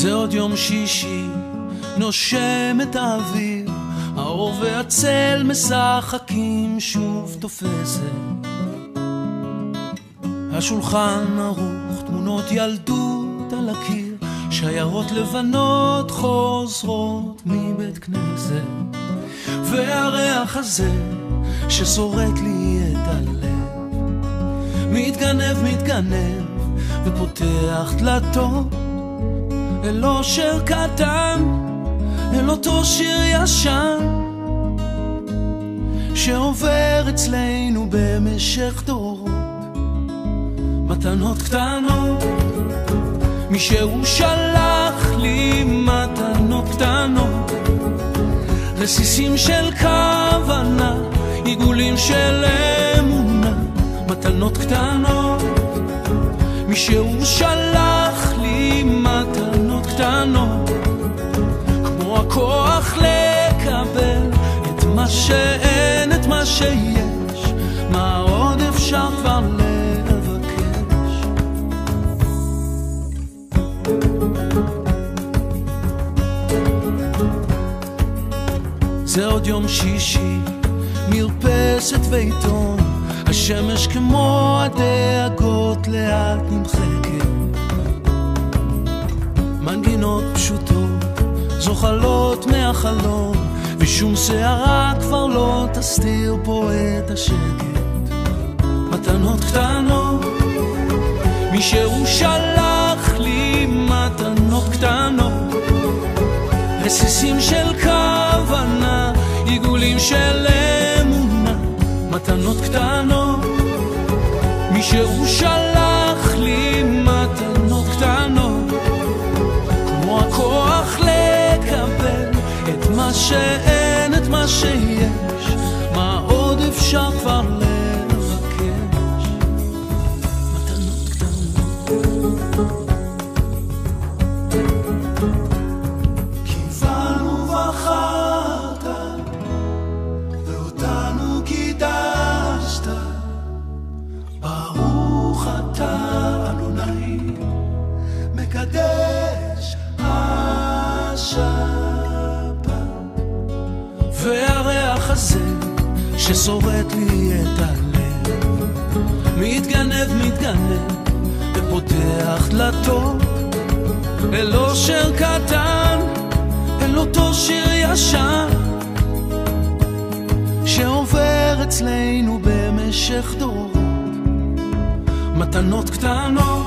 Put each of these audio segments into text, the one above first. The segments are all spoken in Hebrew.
זה עוד יום שישי, נושם את האוויר, האור והצל משחקים, שוב תופסת השולחן ערוך, תמונות ילדות על הקיר, שיירות לבנות חוזרות מבית כנסת, והריח הזה ששורט לי את הלב מתגנב ופותח דלתות אל אושר קטן, אל אותו שיר ישן שעובר אצלנו במשך דורות. מתנות קטנות, מישהו שלח לי מתנות קטנות, רסיסים של כוונה, עיגולים של אמונה. מתנות קטנות, מישהו שלח לי מתנות קטנות, כמו הכוח לקבל את מה שאין, את מה שיש, מה עוד אפשר כבר לבקש. זה עוד יום שישי, מרפסת ועיתון, השמש כמו הדאגות לאט נמחקת, מנגינות פשוטות זוחלות מהחלום, ושום שערה כבר לא תסתיר פה את השקט. מתנות קטנות, מישהו שלח לי מתנות קטנות, רסיסים של כוונה, עיגולים של אמונה. מתנות קטנות, מישהו שלח לי מתנות קטנות, כמו הכוח לקבל את מה שאין, את מה שיש, מה עוד אפשר כבר לבקש. מתנות קטנות, קיבלנו בחרת ואותנו קידשת, ברוך אתה אדוני מקדש השבת. והריח הזה ששורט לי את הלב מתגנב ופותח דלתות אל אושר קטן, אל אותו שיר ישן שעובר אצלנו במשך דורות. מתנות קטנות,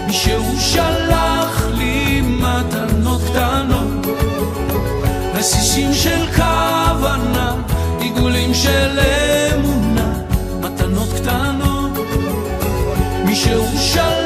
מישהו שלח לי מתנות קטנות, רסיסים של כוונה, עיגולים של אמונה. מתנות קטנות, מישהו שלח